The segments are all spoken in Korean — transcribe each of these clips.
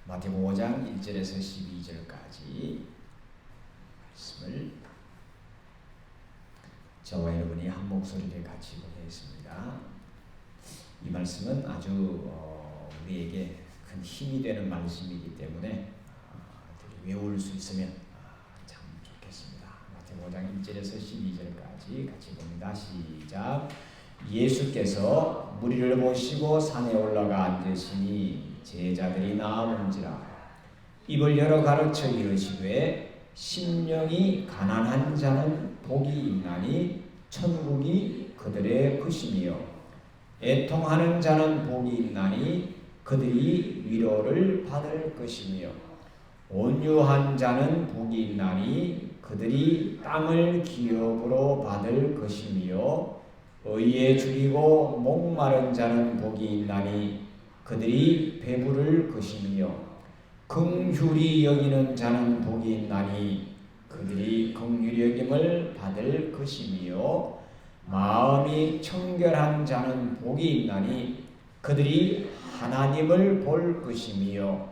마태복음 5장 1절에서 12절까지 말씀을 저와 여러분이 한 목소리를 같이 보겠습니다. 이 말씀은 아주 우리에게 큰 힘이 되는 말씀이기 때문에 외울 수 있으면 참 좋겠습니다. 마태복음 5장 1절에서 12절까지 같이 봅니다. 시작. 예수께서 무리를 보시고 산에 올라가 앉으시니 제자들이 나아온지라. 입을 열어 가르쳐 이르시되 심령이 가난한 자는 복이 있나니 천국이 그들의 것이며 애통하는 자는 복이 있나니 그들이 위로를 받을 것이며 온유한 자는 복이 있나니 그들이 땅을 기업으로 받을 것이며 의에 줄이고 목마른 자는 복이 있나니 그들이 배부를 것이며 긍휼히 여기는 자는 복이 있나니 그들이 긍휼히 여김을 받을 것이며 마음이 청결한 자는 복이 있나니 그들이 하나님을 볼 것이며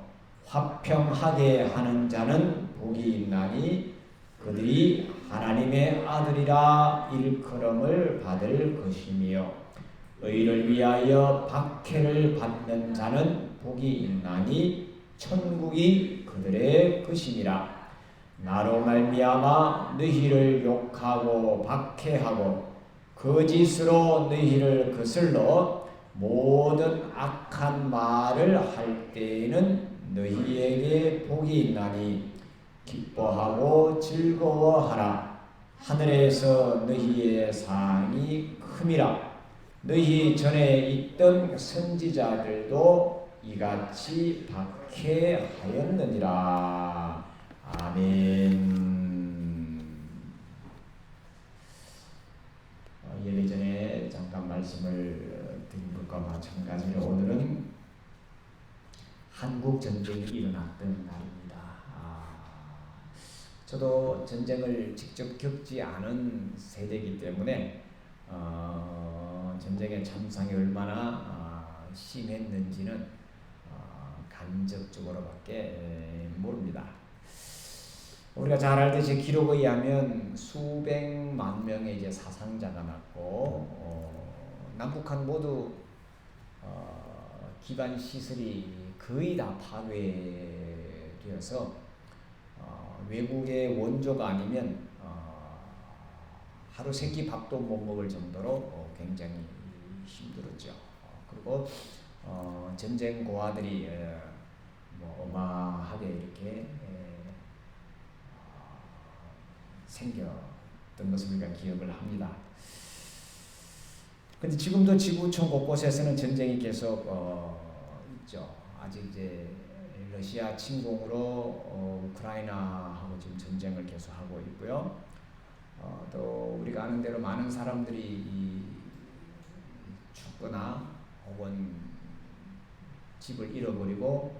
화평하게 하는 자는 복이 있나니 그들이 하나님의 아들이라 일컬음을 받을 것이며 의를 위하여 박해를 받는 자는 복이 있나니 천국이 그들의 것임이라. 나로 말미암아 너희를 욕하고 박해하고 거짓으로 너희를 거슬러 모든 악한 말을 할 때에는 너희에게 복이 있나니 기뻐하고 즐거워하라. 하늘에서 너희의 상이 큼이라. 너희 전에 있던 선지자들도 이같이 박해하였느니라. 아멘. 예전에 잠깐 말씀을 드린 것과 마찬가지로 오늘은 한국 전쟁이 일어났던 날입니다. 저도 전쟁을 직접 겪지 않은 세대이기 때문에 전쟁의 참상이 얼마나 심했는지는 간접적으로밖에 모릅니다. 우리가 잘 알듯이 기록에 의하면 수백만 명의 이제 사상자가 났고 남북한 모두 기반 시설이 거의 다 파괴되어서 외국의 원조가 아니면 하루 세 끼 밥도 못 먹을 정도로 굉장히 힘들었죠. 그리고 전쟁 고아들이 어마하게 이렇게 생겼던 것을 우리가 기억을 합니다. 근데 지금도 지구촌 곳곳에서는 전쟁이 계속 있죠. 아직 이제 러시아 침공으로 우크라이나하고 지금 전쟁을 계속하고 있고요. 또 우리가 아는 대로 많은 사람들이 죽거나 혹은 집을 잃어버리고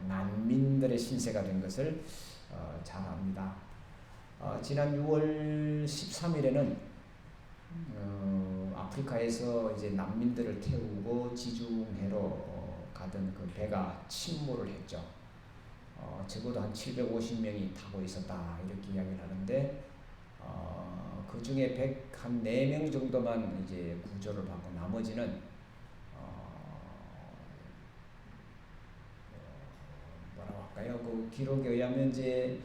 난민들의 신세가 된 것을 잘 압니다. 지난 6월 13일에는 아프리카에서 이제 난민들을 태우고 지중해로 가던 그 배가 침몰을 했죠. 적어도 한 750명이 타고 있었다 이렇게 이야기를 하는데 그 중에 104명 정도만 이제 구조를 받고 나머지는 뭐라고 할까요? 그 기록에 의하면 이제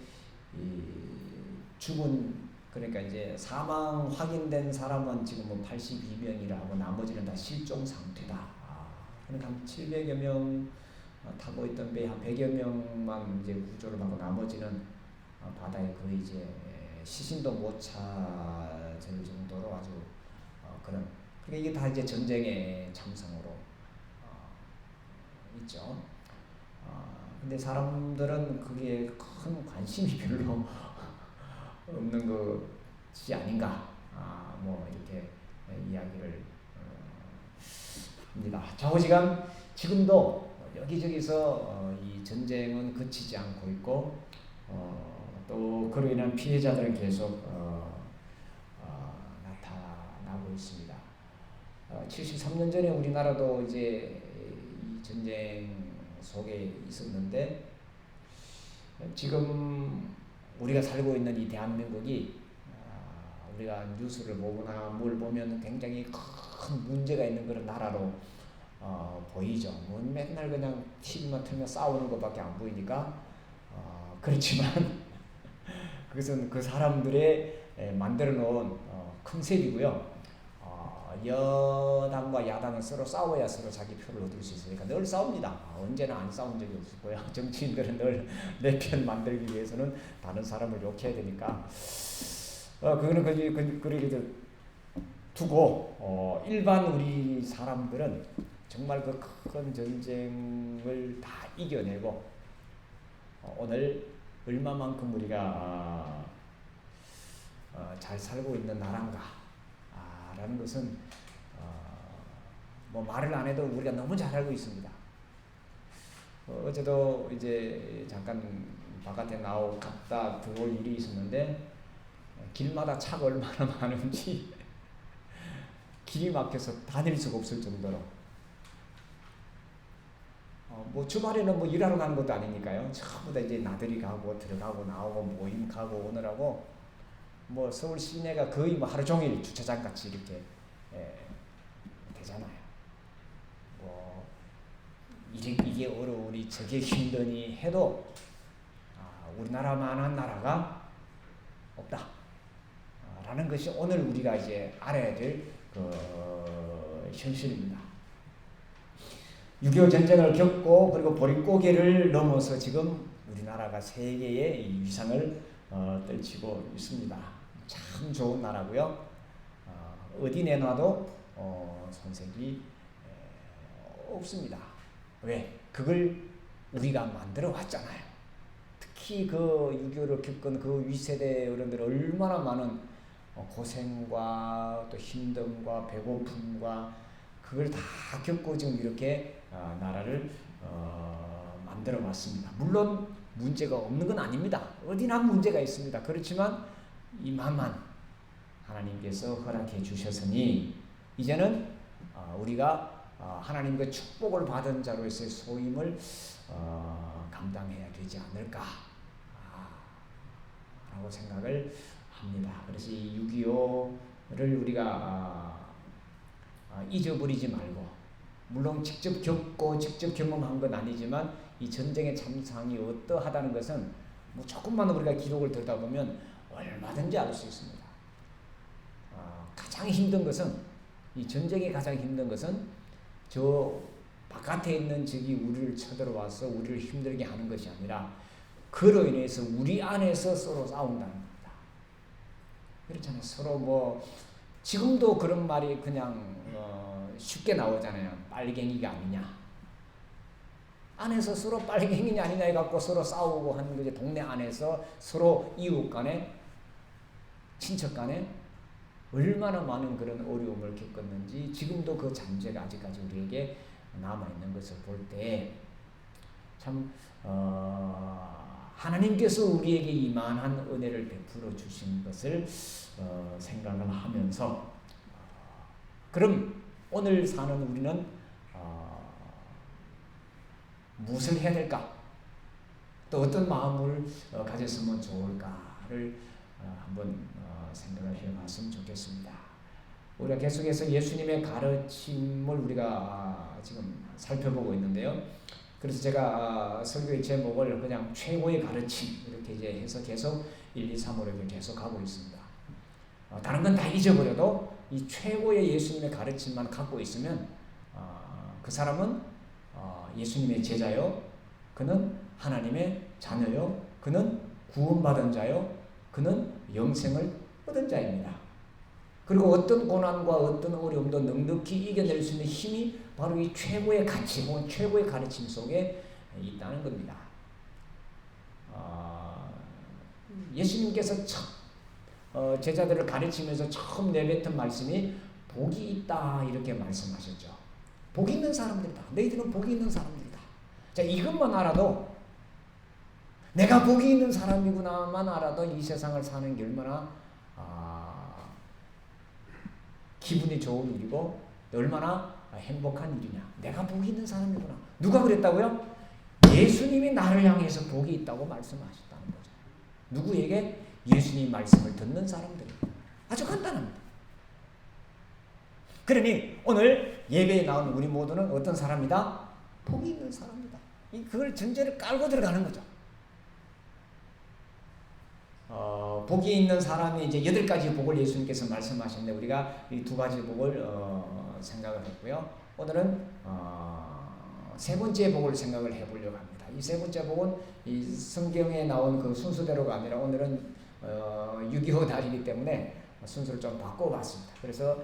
죽은 그러니까 이제 사망 확인된 사람은 지금 뭐 82명이라 하고 나머지는 다 실종 상태다. 그러니까 한 700여 명 타고 있던 배 한 100여 명만 이제 구조를 받고 나머지는 바다에 거의 이제 시신도 못 찾을 정도로 아주 그런. 그러니까 이게 다 이제 전쟁의 참상으로 있죠. 근데 사람들은 그게 큰 관심이 별로 없는 것이 아닌가. 뭐 이렇게 이야기를 합니다. 좌우지간 지금도 여기저기서 이 전쟁은 그치지 않고 있고 또 그로 인한 피해자들은 계속 나타나고 있습니다. 73년 전에 우리나라도 이제 이 전쟁 속에 있었는데 지금 우리가 살고 있는 이 대한민국이 우리가 뉴스를 보거나 뭘 보면 굉장히 큰 문제가 있는 그런 나라로 보이죠. 뭐 맨날 그냥 TV만 틀면 싸우는 것밖에 안 보이니까 그렇지만 그것은 그 사람들의 만들어 놓은 컨셉이고요. 여당과 야당은 서로 싸워야 서로 자기 표를 얻을 수 있으니까 늘 싸웁니다. 언제나 안 싸운 적이 없고요. 정치인들은 늘 내 편 만들기 위해서는 다른 사람을 욕해야 되니까 그거는 그렇게 두고 일반 우리 사람들은 정말 그 큰 전쟁을 다 이겨내고 오늘 얼마만큼 우리가 잘 살고 있는 나라인가 라는 것은 뭐 말을 안 해도 우리가 너무 잘 알고 있습니다. 어제도 이제 잠깐 바깥에 갔다 들어올 일이 있었는데 길마다 차가 얼마나 많은지 길이 막혀서 다닐 수가 없을 정도로 뭐 주말에는 뭐 일하러 가는 것도 아니니까요. 전부 다 이제 나들이 가고 들어가고 나오고 모임 가고 오느라고 뭐 서울 시내가 거의 뭐 하루 종일 주차장 같이 이렇게 되잖아요. 뭐 이게 어려우니 저게 힘드니 해도 우리나라만한 나라가 없다. 라는 것이 오늘 우리가 이제 알아야 될 현실입니다. 6.25 전쟁을 겪고 그리고 보릿고개를 넘어서 지금 우리나라가 세계의 위상을 떨치고 있습니다. 참 좋은 나라고요. 어디 내놔도 손색이 없습니다. 왜? 그걸 우리가 만들어 왔잖아요. 특히 그 6.25를 겪은 그 윗세대 어른들 얼마나 많은 고생과 또 힘듦과 배고픔과 그걸 다 겪고 지금 이렇게 나라를 만들어 왔습니다. 물론 문제가 없는 건 아닙니다. 어디나 문제가 있습니다. 그렇지만 이만만 하나님께서 허락해 주셨으니 이제는 우리가 하나님의 축복을 받은 자로서의 소임을 감당해야 되지 않을까 라고 생각을 합니다. 그래서 이 6.25를 우리가 잊어버리지 말고 물론 직접 겪고 직접 경험한 건 아니지만 이 전쟁의 참상이 어떠하다는 것은 뭐 조금만 우리가 기록을 듣다 보면 얼마든지 알 수 있습니다. 가장 힘든 것은 이 전쟁이 가장 힘든 것은 저 바깥에 있는 적이 우리를 쳐들어와서 우리를 힘들게 하는 것이 아니라 그로 인해서 우리 안에서 서로 싸운다는 겁니다. 그렇잖아요. 서로 뭐 지금도 그런 말이 그냥 쉽게 나오잖아요. 빨갱이가 아니냐. 안에서 서로 빨갱이냐 아니냐 해갖고 서로 싸우고 하는 거지. 동네 안에서 서로 이웃 간에 친척 간에 얼마나 많은 그런 어려움을 겪었는지 지금도 그 잔재가 아직까지 우리에게 남아있는 것을 볼 때 참 하나님께서 우리에게 이만한 은혜를 베풀어 주신 것을 생각을 하면서 그럼 오늘 사는 우리는 무엇을 해야 될까? 또 어떤 마음을 가졌으면 좋을까를 한번 생각을 해봤으면 좋겠습니다. 우리가 계속해서 예수님의 가르침을 우리가 지금 살펴보고 있는데요. 그래서 제가 설교의 제목을 그냥 최고의 가르침 이렇게 이제 해서 계속 1, 2, 3으로 이렇게 계속 가고 있습니다. 다른 건 다 잊어버려도 이 최고의 예수님의 가르침만 갖고 있으면 그 사람은 예수님의 제자요, 그는 하나님의 자녀요, 그는 구원받은 자요, 그는 영생을 얻은 자입니다. 그리고 어떤 고난과 어떤 어려움도 넉넉히 이겨낼 수 있는 힘이 바로 이 최고의 가치 혹은 최고의 가르침 속에 있다는 겁니다. 예수님께서 제자들을 가르치면서 처음 내뱉은 말씀이 복이 있다 이렇게 말씀하셨죠. 복이 있는 사람들이다. 너희들은 복이 있는 사람들이다. 자, 이것만 알아도 내가 복이 있는 사람이구나만 알아도 이 세상을 사는 게 얼마나 기분이 좋은 일이고 얼마나 행복한 일이냐. 내가 복이 있는 사람이구나. 누가 그랬다고요? 예수님이 나를 향해서 복이 있다고 말씀하셨다는 거죠. 누구에게? 예수님 말씀을 듣는 사람들. 아주 간단합니다. 그러니 오늘 예배에 나온 우리 모두는 어떤 사람이다? 복이 있는 사람이다. 그걸 전제를 깔고 들어가는 거죠. 복이 있는 사람이 이제 8가지 복을 예수님께서 말씀하셨는데 우리가 이 2가지 복을 생각을 했고요. 오늘은 3번째 복을 생각을 해보려고 합니다. 이 3번째 복은 이 성경에 나온 그 순서대로가 아니라 오늘은 6.25 날이기 때문에 순서를 좀 바꿔봤습니다. 그래서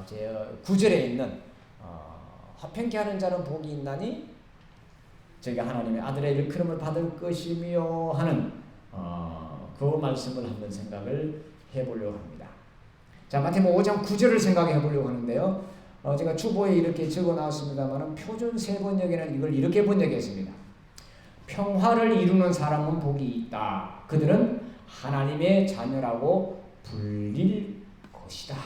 제 9절에 있는 화평케 하는 자는 복이 있나니 저희가 하나님의 아들의 일컬음을 받을 것이며 하는 그 말씀을 한번 생각을 해보려고 합니다. 자, 마태복음 5장 9절을 생각해 보려고 하는데요. 제가 주보에 이렇게 적어놨습니다만 표준 세번역에는 이걸 이렇게 번역했습니다. 평화를 이루는 사람은 복이 있다. 그들은 하나님의 자녀라고 불릴 것이다.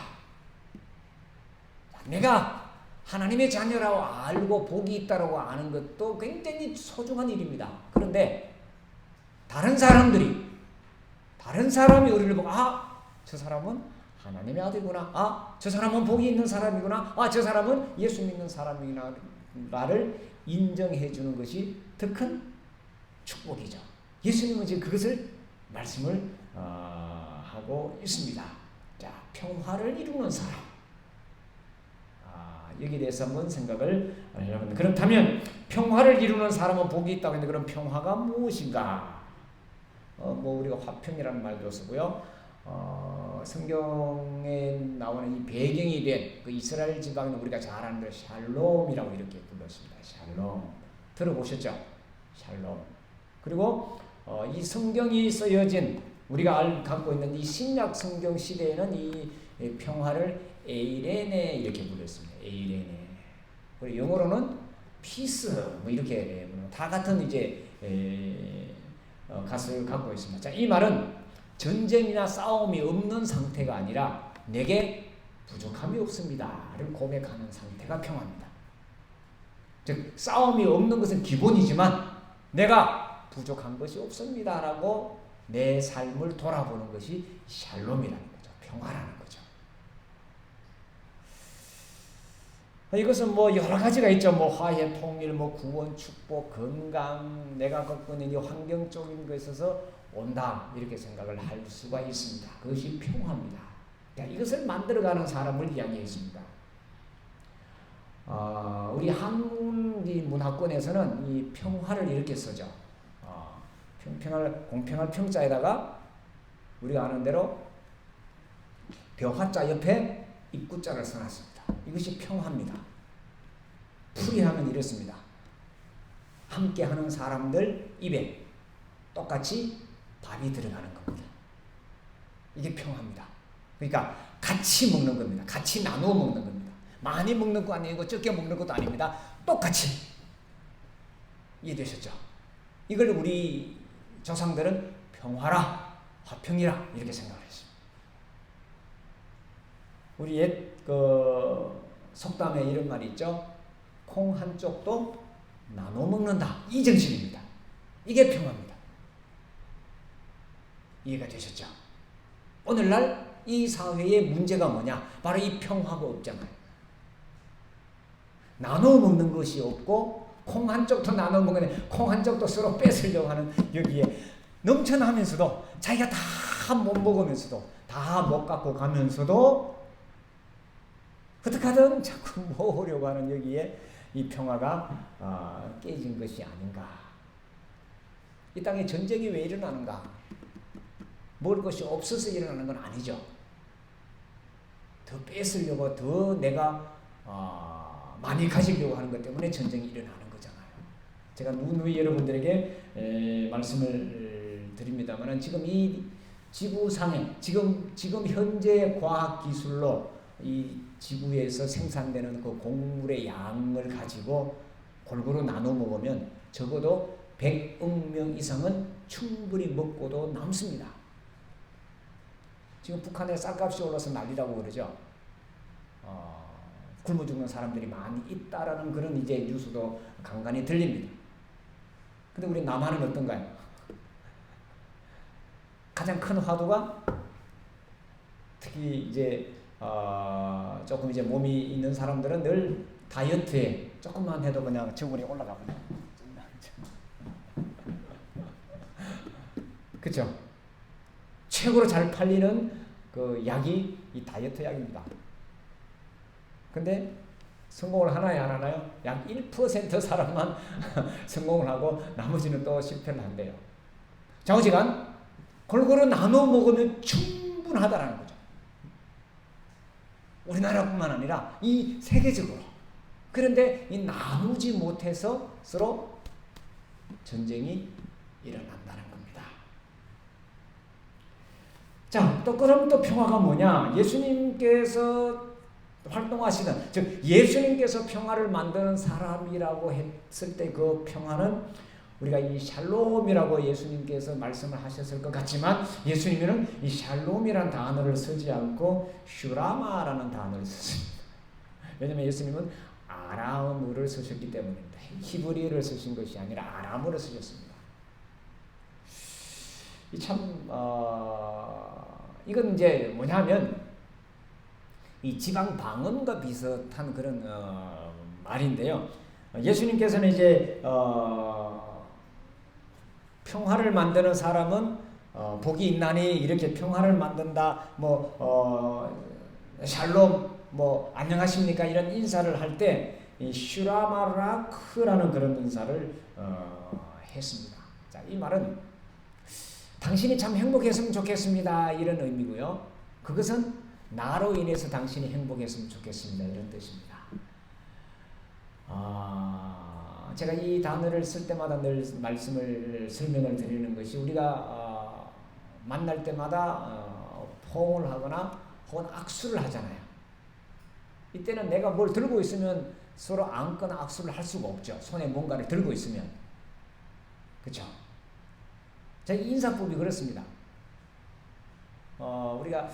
내가 하나님의 자녀라고 알고 복이 있다고 아는 것도 굉장히 소중한 일입니다. 그런데 다른 사람이 우리를 보고 저 사람은 하나님의 아들이구나. 저 사람은 복이 있는 사람이구나. 저 사람은 예수 믿는 사람이구나를 인정해 주는 것이 더 큰 축복이죠. 예수님은 지금 그것을 말씀을 하고 있습니다. 자, 평화를 이루는 사람. 여기에 대해서 한번 생각을 해봅니다. 그렇다면 평화를 이루는 사람은 복이 있다고 했는데 그럼 평화가 무엇인가? 우리가 화평이라는 말도 쓰고요. 성경에 나오는 이 배경이 된 그 이스라엘 지방은 우리가 잘 아는 대로 샬롬이라고 이렇게 불렀습니다. 샬롬. 들어보셨죠? 샬롬. 그리고 이 성경이 쓰여진 우리가 갖고 있는 이 신약 성경 시대에는 이 평화를 에이레네 이렇게 불렀습니다. 에이레네. 그리고 영어로는 피스 이렇게 다 같은 이제 가설을 갖고 있습니다. 자, 이 말은 전쟁이나 싸움이 없는 상태가 아니라 내게 부족함이 없습니다를 고백하는 상태가 평화입니다. 즉 싸움이 없는 것은 기본이지만 내가 부족한 것이 없습니다라고 내 삶을 돌아보는 것이 샬롬이라는 거죠. 평화라는 거죠. 이것은 여러 가지가 있죠. 화해, 통일, 구원, 축복, 건강, 내가 갖고 있는 이 환경적인 것에 있어서 온다 이렇게 생각을 할 수가 있습니다. 그것이 평화입니다. 이것을 만들어가는 사람을 이야기했습니다. 우리 한문 문화권에서는 이 평화를 이렇게 쓰죠. 공평할 평자에다가 우리가 아는 대로 벼화자 옆에 입구자를 써놨습니다. 이것이 평화입니다. 풀이하면 이렇습니다. 함께하는 사람들 입에 똑같이 밥이 들어가는 겁니다. 이게 평화입니다. 그러니까 같이 먹는 겁니다. 같이 나누어 먹는 겁니다. 많이 먹는 거 아니고 적게 먹는 것도 아닙니다. 똑같이. 이해되셨죠? 이걸 우리 조상들은 평화라, 화평이라 이렇게 생각을 했습니다. 우리 옛 속담에 이런 말이 있죠. 콩 한쪽도 나눠 먹는다. 이 정신입니다. 이게 평화입니다. 이해가 되셨죠? 오늘날 이 사회의 문제가 뭐냐? 바로 이 평화가 없잖아요. 나눠 먹는 것이 없고 콩 한쪽도 나눠 먹는 콩 한쪽도 서로 뺏으려고 하는 여기에 넘쳐나면서도 자기가 다 못 먹으면서도 다 못 갖고 가면서도 어떻게 하든 자꾸 모으려고 하는 여기에 이 평화가 깨진 것이 아닌가. 이 땅에 전쟁이 왜 일어나는가? 먹을 것이 없어서 일어나는 건 아니죠. 더 뺏으려고 더 내가 많이 가지려고 하는 것 때문에 전쟁이 일어나는 거잖아요. 제가 누누이 여러분들에게 말씀을 드립니다만 지금 이 지구상에 지금 현재 과학 기술로 이 지구에서 생산되는 그 곡물의 양을 가지고 골고루 나눠 먹으면 적어도 100억 명 이상은 충분히 먹고도 남습니다. 지금 북한에 쌀값이 올라서 난리라고 그러죠. 굶어 죽는 사람들이 많이 있다라는 그런 이제 뉴스도 간간히 들립니다. 근데 우리 남한은 어떤가요? 가장 큰 화두가 특히 이제 조금 이제 몸이 있는 사람들은 늘 다이어트에 조금만 해도 그냥 체온이 올라가거든요. 그렇죠? 최고로 잘 팔리는 그 약이 이 다이어트 약입니다. 근데 성공을 하나요, 안 하나요? 약 1% 사람만 성공을 하고 나머지는 또 실패를 한대요. 좌우지간 골고루 나눠 먹으면 충분하다라는 거죠. 우리나라뿐만 아니라 이 세계적으로. 그런데 이 나누지 못해서 서로 전쟁이 일어난다는 겁니다. 자, 또 그럼 또 평화가 뭐냐? 예수님께서 활동하시는, 즉 예수님께서 평화를 만드는 사람이라고 했을 때 그 평화는 우리가 이 샬롬이라고 예수님께서 말씀을 하셨을 것 같지만 예수님은 이 샬롬이라는 단어를 쓰지 않고 슈라마라는 단어를 쓰십니다. 왜냐하면 예수님은 아람어를 쓰셨기 때문입니다. 히브리어를 쓰신 것이 아니라 아람어를 쓰셨습니다. 이건 이제 뭐냐면 이 지방 방언과 비슷한 그런 말인데요. 예수님께서는 이제 평화를 만드는 사람은 복이 있나니 이렇게 평화를 만든다. 샬롬 안녕하십니까 이런 인사를 할 때 이 슈라마라크라는 그런 인사를 했습니다. 자, 이 말은 당신이 참 행복했으면 좋겠습니다 이런 의미고요. 그것은 나로 인해서 당신이 행복했으면 좋겠습니다 이런 뜻입니다. 제가 이 단어를 쓸 때마다 늘 설명을 드리는 것이 우리가 만날 때마다 포옹을 하거나 혹은 악수를 하잖아요. 이때는 내가 뭘 들고 있으면 서로 안거나 악수를 할 수가 없죠. 손에 뭔가를 들고 있으면. 그렇죠? 자, 인사법이 그렇습니다. 우리가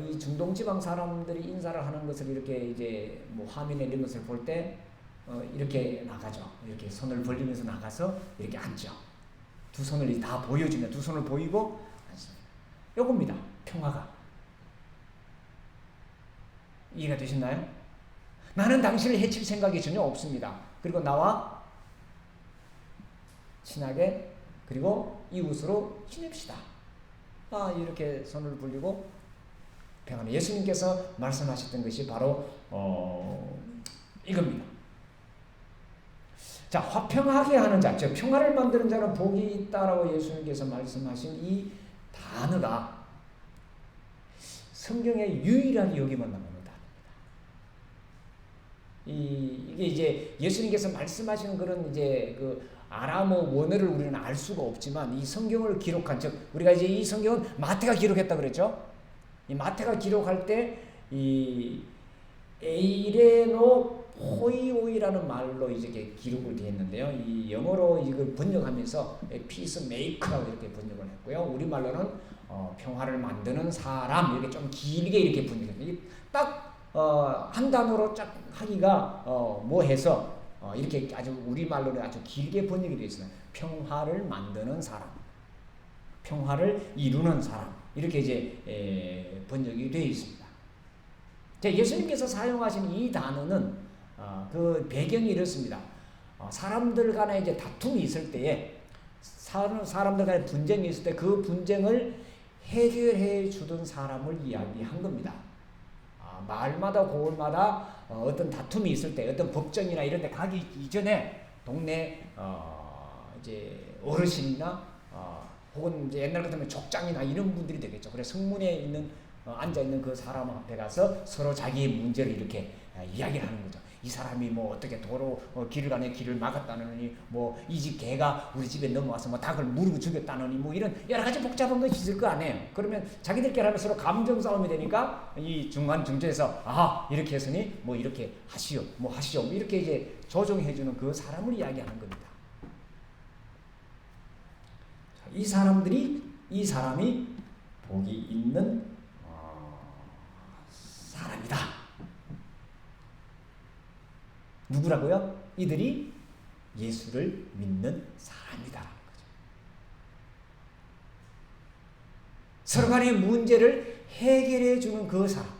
이 중동지방 사람들이 인사를 하는 것을 이렇게 이제 화면에 이런 것을 볼 때 이렇게 나가죠. 이렇게 손을 벌리면서 나가서 이렇게 앉죠. 두 손을 다 보여주면 두 손을 보이고 앉습니다. 요겁니다. 평화가. 이해가 되셨나요? 나는 당신을 해칠 생각이 전혀 없습니다. 그리고 나와 친하게 그리고 이웃으로 지냅시다. 이렇게 손을 벌리고 평안해. 예수님께서 말씀하셨던 것이 바로 이겁니다. 자, 화평하게 하는 자, 즉 평화를 만드는 자는 복이 있다라고 예수님께서 말씀하신 이 단어가 성경에 유일하게 여기만 나옵니다. 이게 이제 예수님께서 말씀하시는 그런 이제 그 아람어 원어를 우리는 알 수가 없지만 이 성경을 기록한, 즉 우리가 이제 이 성경은 마태가 기록했다 그랬죠. 이 마태가 기록할 때 이 에이레노 포이오이라는 말로 이제 기록을 되어 있는데요. 이 영어로 이걸 번역하면서 피스 메이커라고 이렇게 번역을 했고요. 우리말로는 평화를 만드는 사람 이렇게 좀 길게 이렇게 번역했습니다. 딱 한 단어로 쫙 하기가 뭐해서 이렇게 아주 우리말로는 아주 길게 번역이 되어 있어요. 평화를 만드는 사람, 평화를 이루는 사람 이렇게 이제 번역이 되어 있습니다. 예수님께서 사용하신 이 단어는 그 배경이 이렇습니다. 사람들 간에 이제 다툼이 있을 때에 사람들 간에 분쟁이 있을 때 그 분쟁을 해결해 주던 사람을 이야기한 겁니다. 마을마다 고을마다 어떤 다툼이 있을 때 어떤 법정이나 이런 데 가기 이전에 동네 이제 어르신이나 혹은 이제 옛날 같으면 족장이나 이런 분들이 되겠죠. 그래서 성문에 있는 앉아 있는 그 사람 앞에 가서 서로 자기의 문제를 이렇게 이야기를 하는 거죠. 이 사람이 뭐 어떻게 도로 길을 가네 길을 막았다느니 뭐 이 집 개가 우리 집에 넘어와서 뭐 닭을 무르고 죽였다느니 뭐 이런 여러 가지 복잡한 것이 있을 거 아니에요. 그러면 자기들끼리 하면 서로 감정 싸움이 되니까 이 중간중재에서 이렇게 했으니 뭐 이렇게 하시오 뭐 하시오 뭐 이렇게 이제 조정해주는 그 사람을 이야기하는 겁니다. 이 사람이 복이 있는 사람이다. 누구라고요? 이들이 예수를 믿는 사람이다. 서로 간의 문제를 해결해 주는 그 사람.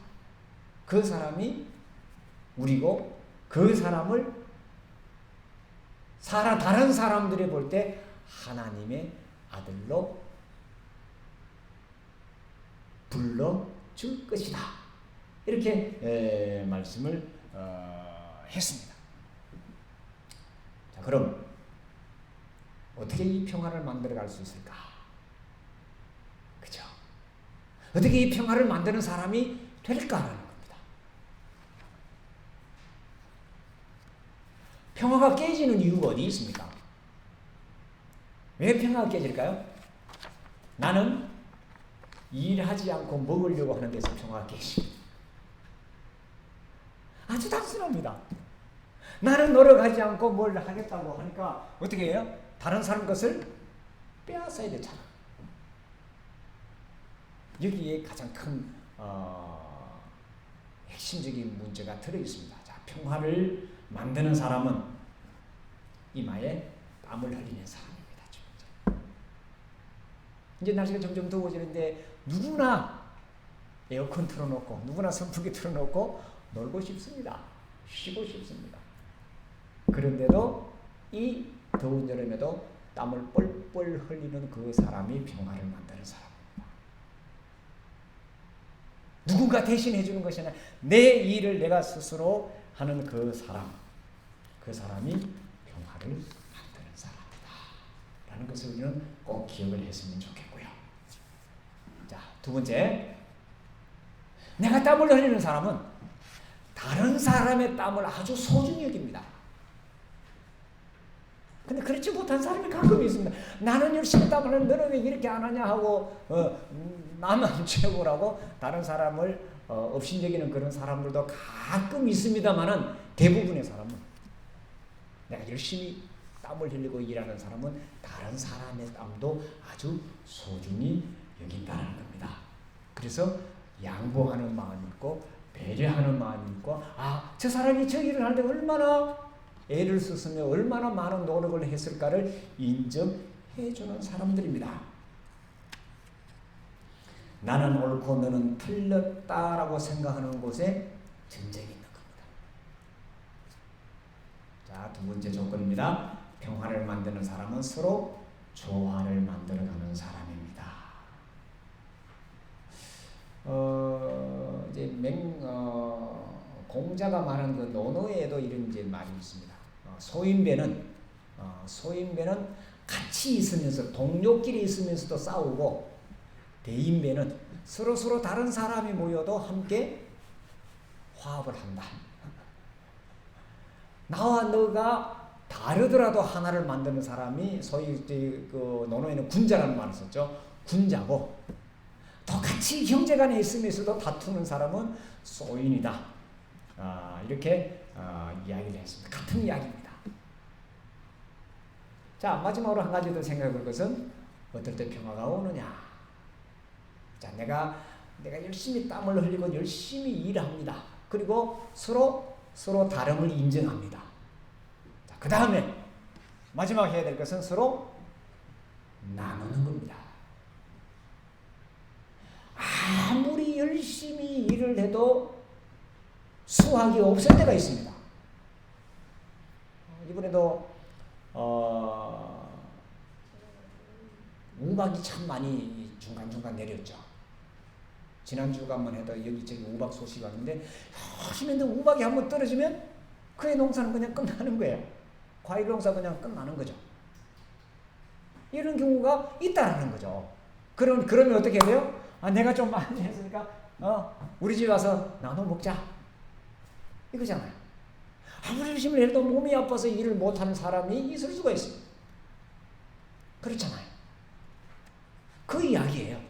그 사람이 우리고 그 사람을 다른 사람들이 볼 때 하나님의 아들로 불러줄 것이다. 이렇게 말씀을 했습니다. 자, 그럼 어떻게 이 평화를 만들어갈 수 있을까? 그죠? 어떻게 이 평화를 만드는 사람이 될까라는 겁니다. 평화가 깨지는 이유가 어디 있습니까? 왜 평화가 깨질까요? 나는 일하지 않고 먹으려고 하는 데서 평화가 깨집니다. 아주 단순합니다. 나는 노력하지 않고 뭘 하겠다고 하니까 어떻게 해요? 다른 사람 것을 빼앗아야 되잖아. 여기에 가장 큰 핵심적인 문제가 들어있습니다. 자, 평화를 만드는 사람은 이마에 땀을 흘리는 사람입니다. 이제 날씨가 점점 더워지는데 누구나 에어컨 틀어놓고 누구나 선풍기 틀어놓고 놀고 싶습니다. 쉬고 싶습니다. 그런데도 이 더운 여름에도 땀을 뻘뻘 흘리는 그 사람이 평화를 만드는 사람입니다. 누군가 대신해 주는 것이 아니라 내 일을 내가 스스로 하는 그 사람이 평화를 만드는 사람이다 라는 것을 우리는 꼭 기억을 했으면 좋겠고요. 자, 두 번째, 내가 땀을 흘리는 사람은 다른 사람의 땀을 아주 소중히 여깁니다. 근데 그렇지 못한 사람이 가끔 있습니다. 나는 열심히 땀을 하는데 너는 왜 이렇게 안 하냐 하고 나만 최고라고 다른 사람을 업신여기는 그런 사람들도 가끔 있습니다만은 대부분의 사람은 내가 열심히 땀을 흘리고 일하는 사람은 다른 사람의 땀도 아주 소중히 여긴다는 겁니다. 그래서 양보하는 마음이 있고 배려하는 마음이 있고 저 사람이 저 일을 하는데 얼마나 애를 썼으며 얼마나 많은 노력을 했을까를 인정해주는 사람들입니다. 나는 옳고 너는 틀렸다라고 생각하는 곳에 전쟁이 있는 겁니다. 자, 두 번째 조건입니다. 평화를 만드는 사람은 서로 조화를 만들어가는 사람입니다. 이제 공자가 말한 그 논어에도 이런 이제 말이 있습니다. 소인배는 같이 있으면서 동료끼리 있으면서도 싸우고 대인배는 서로 다른 사람이 모여도 함께 화합을 한다. 나와 너가 다르더라도 하나를 만드는 사람이 소위 그 논어에는 군자라는 말을 썼죠. 군자고 똑같이 형제간에 있으면서도 다투는 사람은 소인이다. 이렇게 이야기를 했습니다. 같은 이야기입니다. 자, 마지막으로 한 가지 더 생각해 볼 것은 어떨 때 평화가 오느냐. 자, 내가 열심히 땀을 흘리고 열심히 일합니다. 그리고 서로 다름을 인정합니다. 자, 그 다음에 마지막 해야 될 것은 서로 나누는 겁니다. 아무리 열심히 일을 해도 수확이 없을 때가 있습니다. 이번에도 우박이 참 많이 중간중간 내렸죠. 지난주간만 해도 여기저기 우박 소식이 왔는데 열심히 했는데 우박이 한번 떨어지면 그의 농사는 그냥 끝나는 거예요. 과일 농사 그냥 끝나는 거죠. 이런 경우가 있다라는 거죠. 그러면 어떻게 해야 돼요? 내가 좀 많이 했으니까 우리 집 와서 나눠 먹자. 이거잖아요. 아무리 열심히 해도 몸이 아파서 일을 못하는 사람이 있을 수가 있어요. 그렇잖아요. 그 이야기예요.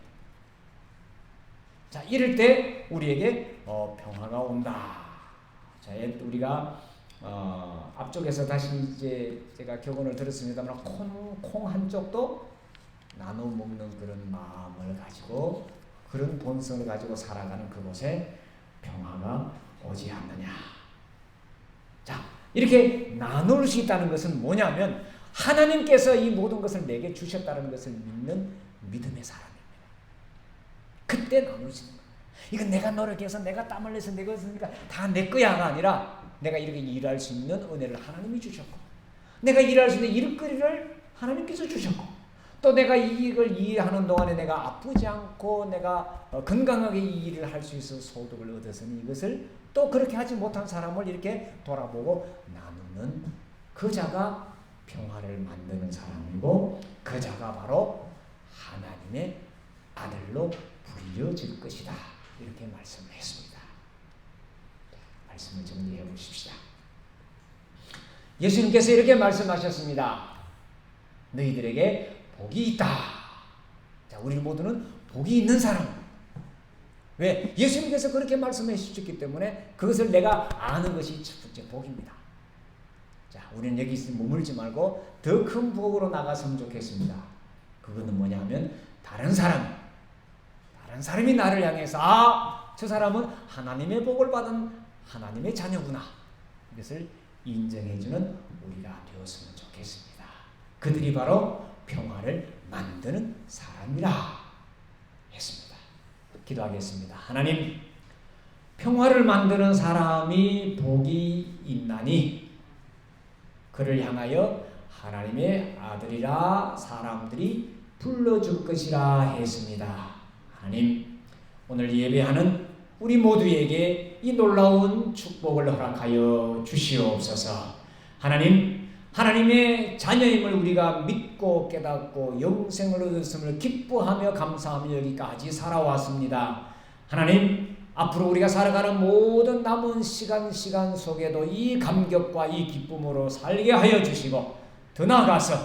자, 이럴 때 우리에게 평화가 온다. 자, 우리가 앞쪽에서 다시 이제 제가 격언을 들었습니다만 콩 한쪽도 나눠 먹는 그런 마음을 가지고 그런 본성을 가지고 살아가는 그곳에 평화가 오지 않느냐. 자, 이렇게 나눌 수 있다는 것은 뭐냐면 하나님께서 이 모든 것을 내게 주셨다는 것을 믿는 믿음의 사람입니다. 그때 나눌 수 있는 거예요. 이건 내가 노력해서 내가 땀 흘려서 내가 했으니까 다 내 거야가 아니라 내가 이렇게 일할 수 있는 은혜를 하나님이 주셨고 내가 일할 수 있는 일거리를 하나님께서 주셨고 또 내가 이걸 일하는 동안에 내가 아프지 않고 내가 건강하게 이 일을 할 수 있어서 소득을 얻었으니 이것을 또 그렇게 하지 못한 사람을 이렇게 돌아보고 나누는 그 자가 평화를 만드는 사람이고 그 자가 바로 하나님의 아들로 불려질 것이다. 이렇게 말씀을 했습니다. 말씀을 정리해 보십시다. 예수님께서 이렇게 말씀하셨습니다. 너희들에게 복이 있다. 자, 우리 모두는 복이 있는 사람. 왜? 예수님께서 그렇게 말씀해 주셨기 때문에 그것을 내가 아는 것이 첫 번째 복입니다. 자, 우리는 여기 머물지 말고 더 큰 복으로 나갔으면 좋겠습니다. 그거는 뭐냐면 다른 사람이 나를 향해서 저 사람은 하나님의 복을 받은 하나님의 자녀구나. 이것을 인정해주는 우리가 되었으면 좋겠습니다. 그들이 바로 평화를 만드는 사람이라 했습니다. 기도하겠습니다. 하나님, 평화를 만드는 사람이 복이 있나니 그를 향하여 하나님의 아들이라 사람들이 불러줄 것이라 했습니다. 하나님, 오늘 예배하는 우리 모두에게 이 놀라운 축복을 허락하여 주시옵소서. 하나님, 하나님의 자녀임을 우리가 믿고 깨닫고 영생을 얻었음을 기뻐하며 감사하며 여기까지 살아왔습니다. 하나님, 앞으로 우리가 살아가는 모든 남은 시간 속에도 이 감격과 이 기쁨으로 살게 하여 주시고 더 나아가서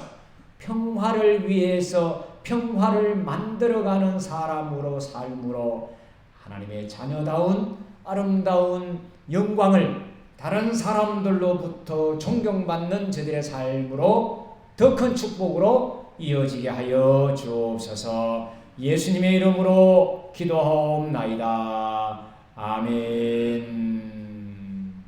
평화를 위해서 평화를 만들어가는 사람으로 삶으로 하나님의 자녀다운 아름다운 영광을 다른 사람들로부터 존경받는 저들의 삶으로 더 큰 축복으로 이어지게 하여 주옵소서. 예수님의 이름으로 기도하옵나이다. 아멘.